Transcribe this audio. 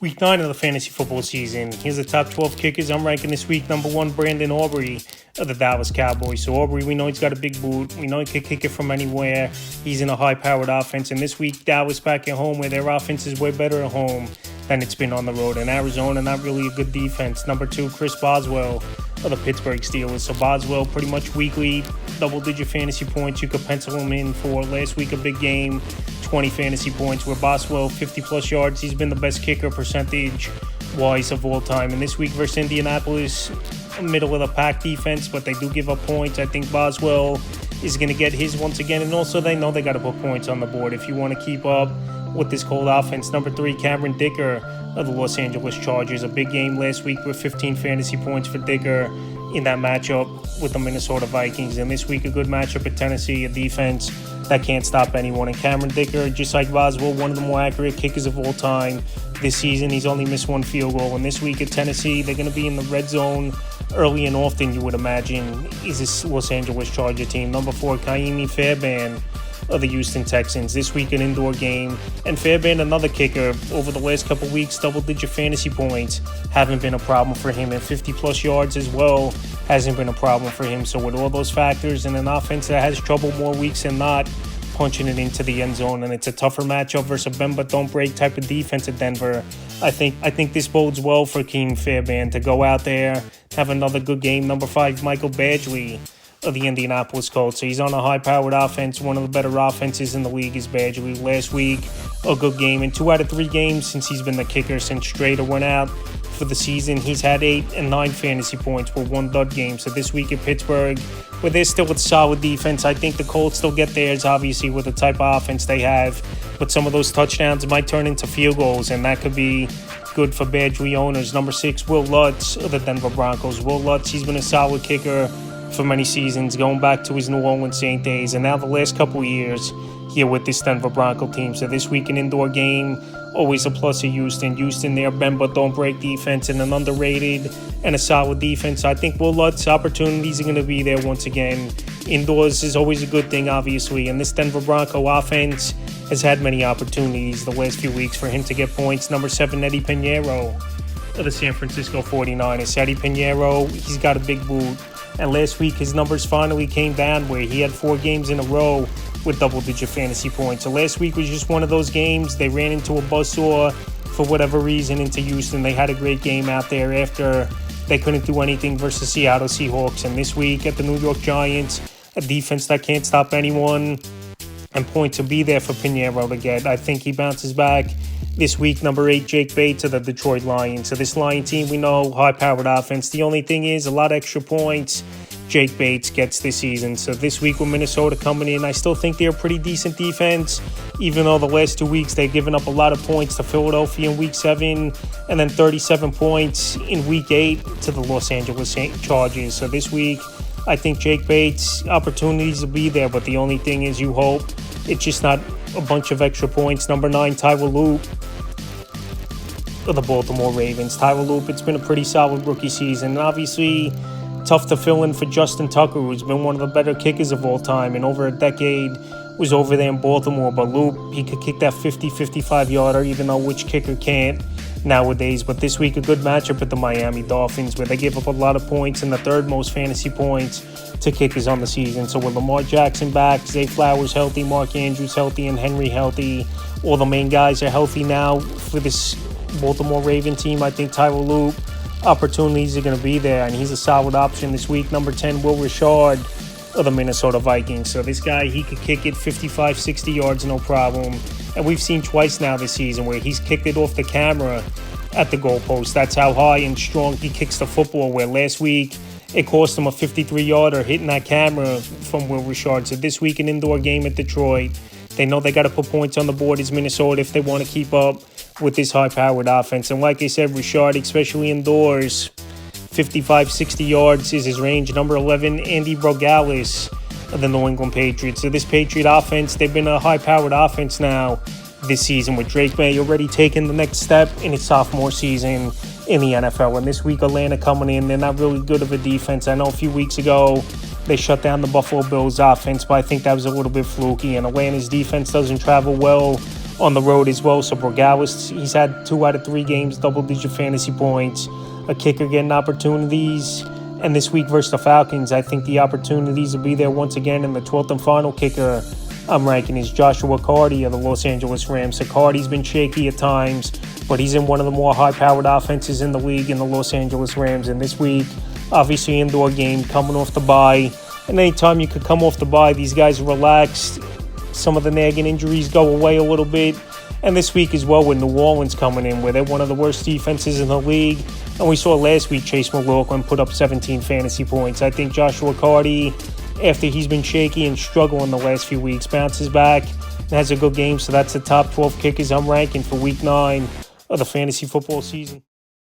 Week 9 of the fantasy football season. Here's the top 12 kickers. I'm ranking this week. Number 1, Brandon Aubrey of the Dallas Cowboys. So Aubrey, we know he's got a big boot. We know he can kick it from anywhere. He's in a high-powered offense. And this week, Dallas back at home, where their offense is way better at home than it's been on the road. And Arizona, not really a good defense. Number 2, Chris Boswell of the Pittsburgh Steelers. So Boswell, pretty much weekly, double-digit fantasy points. You could pencil him in for last week, a big game, 20 fantasy points, where Boswell, 50-plus yards. He's been the best kicker percentage-wise of all time. And this week versus Indianapolis, middle-of-the-pack defense, but they do give up points. I think Boswell is going to get his once again. And also, they know they got to put points on the board if you want to keep up with this cold offense. Number 3, Cameron Dicker of the Los Angeles Chargers. A big game last week with 15 fantasy points for Dicker in that matchup with the Minnesota Vikings. And this week, a good matchup at Tennessee, a defense that can't stop anyone. And Cameron Dicker, just like Boswell, one of the more accurate kickers of all time this season. He's only missed 1 field goal. And this week at Tennessee, they're going to be in the red zone early and often, you would imagine, is this Los Angeles Charger team. Number 4, Kaimi Fairbairn of the Houston Texans. This week, an indoor game. And Fairbairn, another kicker, over the last couple weeks, double-digit fantasy points haven't been a problem for him. And 50-plus yards as well hasn't been a problem for him. So with all those factors and an offense that has trouble more weeks than not punching it into the end zone, and it's a tougher matchup versus a bend but don't break type of defense at Denver, I think this bodes well for Kaimi Fairbairn to go out there, have another good game. Number 5, Michael Badgley of the Indianapolis Colts. So he's on a high-powered offense. One of the better offenses in the league is Badgley. Last week, a good game. In 2 out of 3 games since he's been the kicker, since Strader went out for the season, he's had 8 and 9 fantasy points with 1 dud game. So this week at Pittsburgh, where they're still with solid defense, I think the Colts still get theirs, obviously, with the type of offense they have. But some of those touchdowns might turn into field goals, and that could be good for Badgley owners. Number 6, Will Lutz of the Denver Broncos. Will Lutz, he's been a solid kicker for many seasons, going back to his New Orleans Saints days, and now the last couple of years here with this Denver Bronco team. So this week, an indoor game, always a plus of Houston. Houston, their bend but don't break defense, and an underrated and a solid defense. I think Will Lutz opportunities are going to be there once again. Indoors is always a good thing, obviously, and this Denver Bronco offense has had many opportunities the last few weeks for him to get points. Number 7, Eddie Pinheiro of the San Francisco 49ers. Eddie Pinheiro, he's got a big boot. And last week, his numbers finally came down where he had 4 games in a row with double-digit fantasy points. So last week was just one of those games. They ran into a buzzsaw for whatever reason into Houston. They had a great game out there after they couldn't do anything versus Seattle Seahawks. And this week at the New York Giants, a defense that can't stop anyone, and points will be there for Pinheiro to get. I think he bounces back this week. Number 8, Jake Bates of the Detroit Lions. So this Lion team, we know, high-powered offense. The only thing is a lot of extra points Jake Bates gets this season. So this week with Minnesota coming in, I still think they're a pretty decent defense, even though the last 2 weeks they've given up a lot of points to Philadelphia in Week 7 and then 37 points in Week 8 to the Los Angeles Chargers. So this week, I think Jake Bates' opportunities will be there, but the only thing is you hope it's just not a bunch of extra points. Number 9, Tyler Loop of the Baltimore Ravens. Tyler Loop, it's been a pretty solid rookie season. And obviously, tough to fill in for Justin Tucker, who's been one of the better kickers of all time and over a decade was over there in Baltimore. But Loop, he could kick that 50, 55-yarder, even though which kicker can't nowadays. But this week, a good matchup with the Miami Dolphins, where they gave up a lot of points and the 3rd most fantasy points to kickers on the season. So with Lamar Jackson back, Zay Flowers healthy, Mark Andrews healthy, and Henry healthy, all the main guys are healthy now for this Baltimore Raven team. I think Tyler Loop, opportunities are going to be there, and he's a solid option this week. Number 10, Will Richard of the Minnesota Vikings. So this guy, he could kick it 55, 60 yards, no problem. And we've seen twice now this season where he's kicked it off the camera at the goalpost. That's how high and strong he kicks the football, where last week it cost him a 53-yarder hitting that camera from Will Richard. So this week, an indoor game at Detroit. They know they got to put points on the board as Minnesota if they want to keep up with this high-powered offense. And like I said, Richard, especially indoors, 55, 60 yards is his range. Number 11, Andy Rogales of the New England Patriots. So this Patriot offense, they've been a high-powered offense now this season, with Drake May already taking the next step in his sophomore season in the NFL. And this week, Atlanta coming in, they're not really good of a defense. I know a few weeks ago they shut down the Buffalo Bills offense, but I think that was a little bit fluky. And Atlanta's defense doesn't travel well on the road as well. So Borgales, he's had 2 out of 3 games, double-digit fantasy points. A kicker getting opportunities. And this week versus the Falcons, I think the opportunities will be there once again. And the 12th and final kicker I'm ranking is Joshua Carty of the Los Angeles Rams. So Carty's been shaky at times, but he's in one of the more high-powered offenses in the league in the Los Angeles Rams. And this week, obviously indoor game, coming off the bye. And anytime you could come off the bye, these guys are relaxed. Some of the nagging injuries go away a little bit. And this week as well with New Orleans coming in, where they're one of the worst defenses in the league. And we saw last week Chase McLaughlin put up 17 fantasy points. I think Joshua Carty, after he's been shaky and struggling the last few weeks, bounces back and has a good game. So that's the top 12 kickers I'm ranking for Week 9 of the fantasy football season.